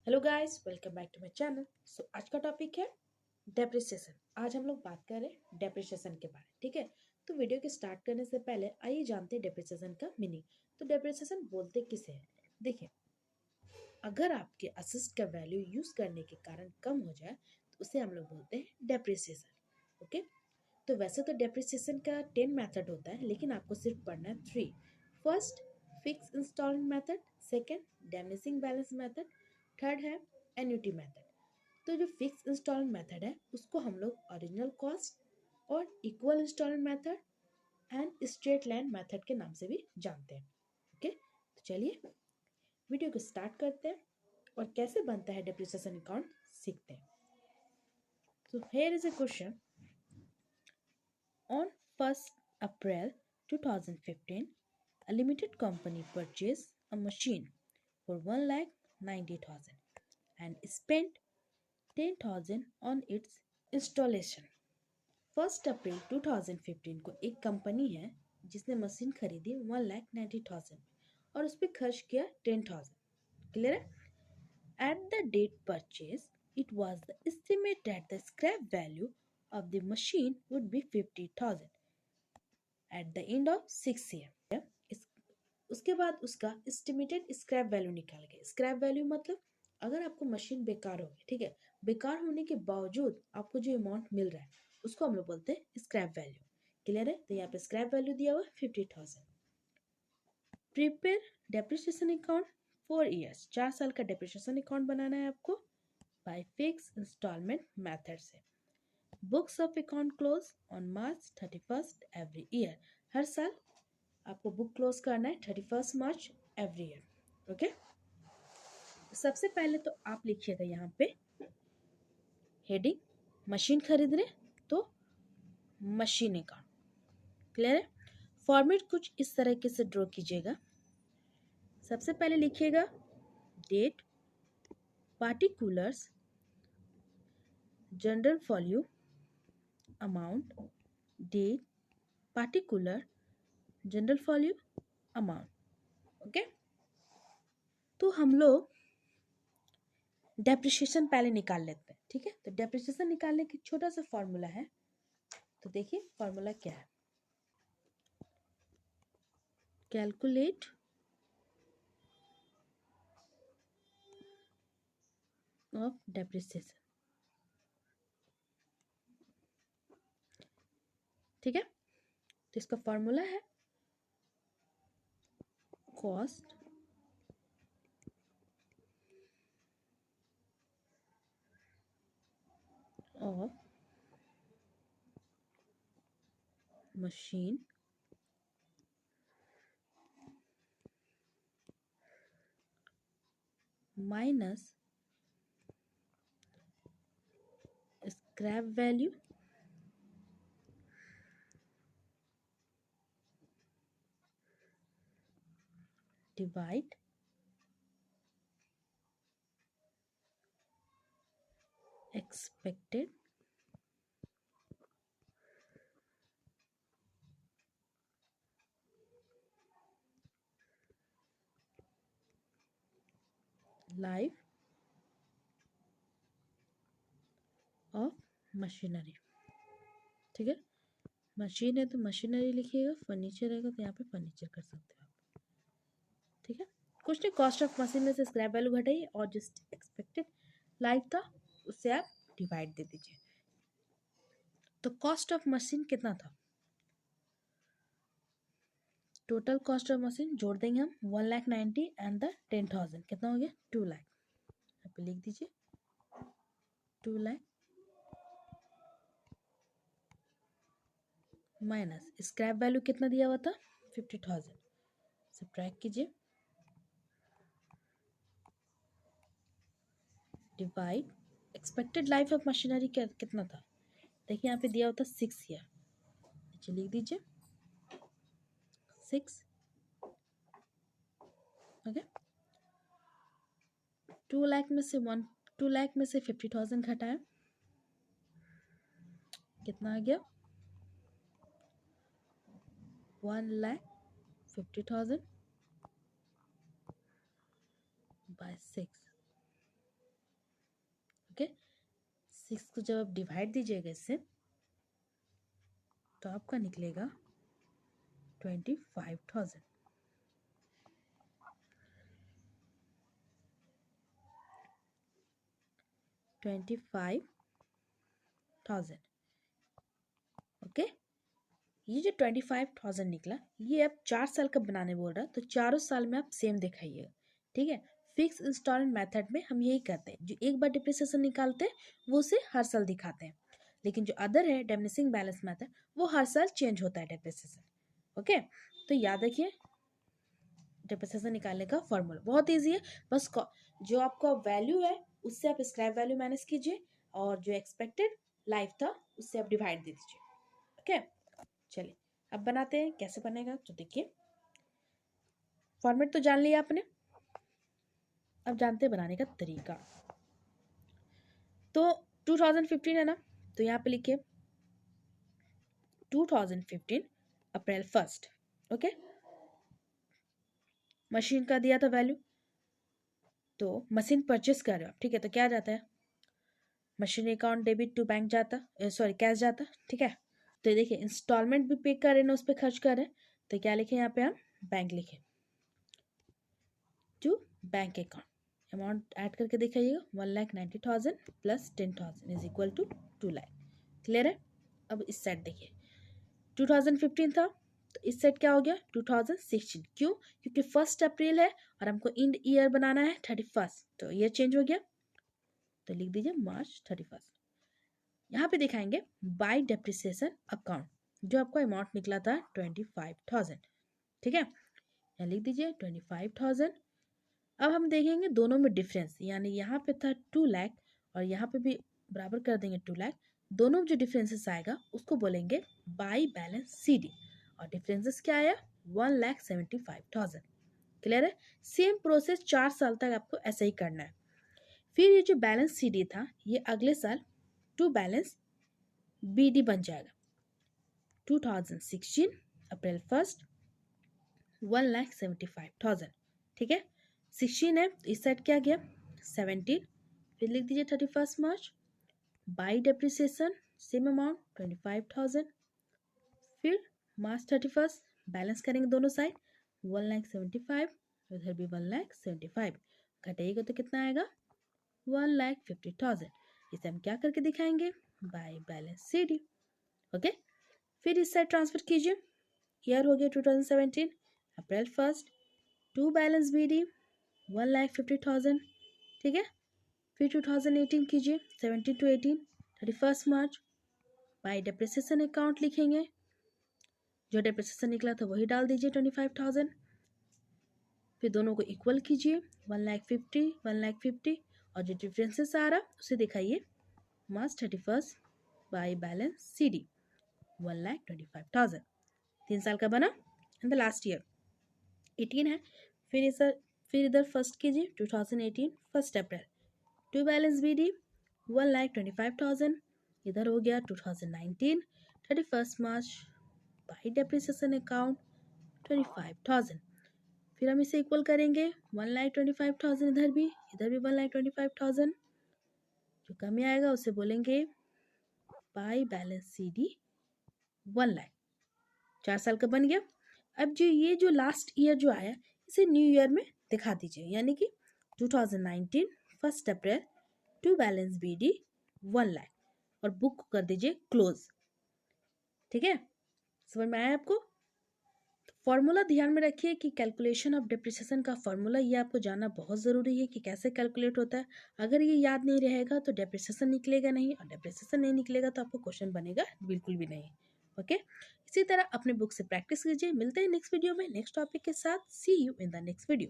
Hello guys, welcome back to my channel. आज का topic है डेप्रिसिएशन। आज हम लोग बात कर रहे हैं डेप्रिसिएशन के बारे में। ठीक है, तो वीडियो के स्टार्ट करने से पहले आइए जानते हैं डेप्रिसिएशन का मीनिंग। तो डेप्रिसिएशन बोलते किसे है? देखिए, अगर आपके असिस्ट का वैल्यू यूज करने के कारण कम हो जाए तो उसे हम लोग बोलते हैं डेप्रिसिएशन। ओके, तो वैसे तो डेप्रिसिएशन का 10 मेथड होता है, लेकिन आपको सिर्फ पढ़ना है 3। First, fix instalment method. Second, diminishing balance method. Third है एन्युटी मेथड। तो जो फिक्स इंस्टॉलमेंट मेथड है उसको हम लोग ओरिजिनल कॉस्ट और equal instalment method and straight line method के नाम से भी जानते हैं। ओके, तो चलिए वीडियो को स्टार्ट करते हैं और कैसे बनता है डेप्रिसिएशन अकाउंट सीखते हैं। तो here is a question. On 1st April 2015, a limited company purchased a machine for 1,90,000 and spent 10,000 on its installation. 1st अप्रैल 2015 को एक कंपनी है जिसने मशीन खरीदी 1,90,000 और उस पर खर्च किया 10,000। क्लियर है? At the date purchase, it was the estimate that the scrap value of the machine would be 50,000 at the end of 6 year। उसके बाद उसका एस्टिमेटेड स्क्रैप वैल्यू निकाल गए। स्क्रैप वैल्यू मतलब अगर आपको मशीन बेकार हो गई, ठीक है, बेकार होने के बावजूद आपको जो अमाउंट मिल रहा है उसको हम लोग बोलते हैं स्क्रैप वैल्यू। क्लियर है? तो यहाँ पे स्क्रैप वैल्यू दिया हुआ 50,000। प्रिपेयर डेप्रिसिएशन अकाउंट 4 years, 4 साल का डेप्रिसिएशन अकाउंट बनाना है आपको बाय फिक्स इंस्टॉलमेंट मेथड से। Books of account close on March 31st every year. हर साल आपको बुक क्लोज करना है 31st मार्च एवरी ईयर। ओके, सबसे पहले तो आप लिखिएगा यहाँ पे हेडिंग मशीन खरीद रहे तो मशीन अकाउंट। क्लियर है? फॉर्मेट कुछ इस तरीके से ड्रॉ कीजिएगा। सबसे पहले लिखिएगा date, particulars, journal folio, amount, date, particular, journal folio, amount. Okay, तो हम लोग डेप्रिसिएशन पहले निकाल लेते हैं। ठीक है, तो डेप्रिसिएशन निकालने की छोटा सा फॉर्मूला है। तो देखिए फॉर्मूला क्या है। Calculate of depreciation. ठीक है, तो इसका फॉर्मूला है cost of machine minus scrap value divide expected life of machinery. ठीक है, मशीन है तो मशीनरी लिखिएगा, फर्नीचर रहेगा तो यहाँ पे फर्नीचर कर सकते हो आप। ठीक है, कुछ नहीं, कॉस्ट ऑफ मशीन में से स्क्रैप वैल्यू घटाइए और जिस एक्सपेक्टेड लाइफ था उससे आप डिवाइड दे दीजिए। तो कॉस्ट ऑफ मशीन कितना था? टोटल कॉस्ट ऑफ मशीन जोड़ देंगे हम 1,90,000 एंड द 10,000, कितना हो गया? 2,00,000। यहाँ पे लिख दीजिए 2,00,000 माइनस स्क्रैप वैल्यू कितना दिया हुआ था? 50,000। सब्ट्रैक्ट कीजिए, divide expected life of machinery कितना था? देखिए यहाँ पे दिया होता 6 ईयर, नीचे लिख दीजिए 6। ओके, 2,00,000 में से 2,00,000 में से 50,000 घटाएं, कितना आ गया? 1,50,000 बाय 6। ओके, 6 को जब आप डिवाइड दीजिएगा इससे तो आपका निकलेगा 25,000। 25,000 ओके। ये जो 25,000 निकला, ये अब 4 साल का बनाने बोल रहा है, तो चारों साल में आप सेम दिखाइएगा, ठीक है। फिक्स इंस्टॉलमेंट मेथड में हम यही करते हैं, जो एक बार डिप्रिसिएशन निकालते हैं वो उसे हर साल दिखाते हैं, लेकिन जो अदर है डिमिनिशिंग बैलेंस मेथड, वो हर साल चेंज होता है डिप्रिसिएशन, ओके। तो याद रखिए डिप्रिसिएशन निकालने का फॉर्मूला बहुत ईजी है, बस जो आपका वैल्यू है उससे आप स्क्रैप वैल्यू माइनस कीजिए और जो एक्सपेक्टेड लाइफ था उससे आप डिवाइड दे दीजिए, ओके। चलिए अब बनाते हैं, कैसे बनेगा तो देखिए। फॉर्मेट तो जान लिया आपने, अब जानते हैं बनाने का तरीका। तो 2015 है ना, तो यहाँ पे लिखिए 2015 अप्रैल 1, ओके। मशीन का दिया था वैल्यू, तो मशीन परचेस कर रहे हो, ठीक है, तो क्या जाता है, machine account debit to bank जाता, सॉरी कैश जाता, ठीक है। तो देखिए इंस्टॉलमेंट भी पे कर रहे हैं, उस पर खर्च कर रहे हैं, तो क्या लिखे यहाँ पे हम, बैंक लिखे, to bank account. Amount add करके दिखाइएगा, 1,90,000 plus 10,000 is equal to 2,00,000। Clear है। अब इस साइड देखिए 2015 था, तो इस सेट क्या हो गया 2016, क्यों, क्योंकि 1 अप्रैल है और हमको इंड ईयर बनाना है 31, तो ईयर चेंज हो गया, तो लिख दीजिए March 31। यहाँ पे दिखाएंगे बाय डेप्रिसिएशन अकाउंट, जो आपको अमाउंट निकला था 25,000, ठीक है, यहाँ लिख दीजिए 25,000। अब हम देखेंगे दोनों में डिफरेंस, यानी यहाँ पे था 2,00,000 और यहाँ पे भी बराबर कर देंगे 2,00,000, दोनों में जो डिफरेंसेस आएगा उसको बोलेंगे बाई बैलेंस CD, और डिफरेंसेस क्या आया 1,75,000। क्लियर है। सेम प्रोसेस 4 साल तक आपको ऐसे ही करना है। फिर ये जो बैलेंस CD था, ये अगले साल टू बैलेंस BD बन जाएगा। 2016 अप्रैल 1 1,75,000, ठीक है। 16 है, इस साइड क्या गया 17, फिर लिख दीजिए 31 मार्च, बाई डेप्रिसिएशन सेम अमाउंट 25,000, फिर मार्च 31 बैलेंस करेंगे दोनों साइड 1,75,000, उधर भी 1,75,000, घटाइएगा तो कितना आएगा 1,50,000। इसे हम क्या करके दिखाएंगे, बाई बैलेंस CD, ओके। फिर इस साइड ट्रांसफर कीजिए, ईयर हो गया 2017 अप्रैल 1 टू बैलेंस BD 1,50,000, ठीक है। फिर 2018 कीजिए 17 to 18 31 March, by depreciation account लिखेंगे, जो डेप्रिसिएशन निकला था वही डाल दीजिए 25,000, फिर दोनों को इक्वल कीजिए 1,50,000 1,50,000, और जो डिफरेंसेस आ रहा उसे दिखाइए मार्च 31 बाई बैलेंस CD 1,25,000। 3 साल का बना, एंड द लास्ट ईयर 18 है। फिर इधर फर्स्ट कीजिए 2018 1 अप्रैल टू बैलेंस BD 1,25,000, इधर हो गया 2019 31 मार्च, बाई डेप्रिसिएशन अकाउंट 25,000, फिर हम इसे इक्वल करेंगे 1,25,000, इधर भी 1,25,000, जो कमी आएगा उसे बोलेंगे बाई बैलेंस CD 1,00,000। 4 साल का बन गया। अब जो ये जो लास्ट ईयर जो आया इसे न्यू ईयर में दिखा दीजिए, यानी कि 2019 1 अप्रैल टू बैलेंस BD 1,00,000, और बुक को कर दीजिए क्लोज, ठीक है। समझ में आया आपको। फॉर्मूला ध्यान में रखिए कि कैलकुलेशन ऑफ डिप्रिसिएशन का फॉर्मूला ये आपको जानना बहुत ज़रूरी है कि कैसे कैलकुलेट होता है। अगर ये याद नहीं रहेगा तो डिप्रिसिएशन निकलेगा नहीं, और डिप्रिसिएशन नहीं निकलेगा तो आपको क्वेश्चन बनेगा बिल्कुल भी नहीं, ओके। इसी तरह अपने बुक से प्रैक्टिस कीजिए। मिलते हैं नेक्स्ट वीडियो में नेक्स्ट टॉपिक के साथ। See you in the next video.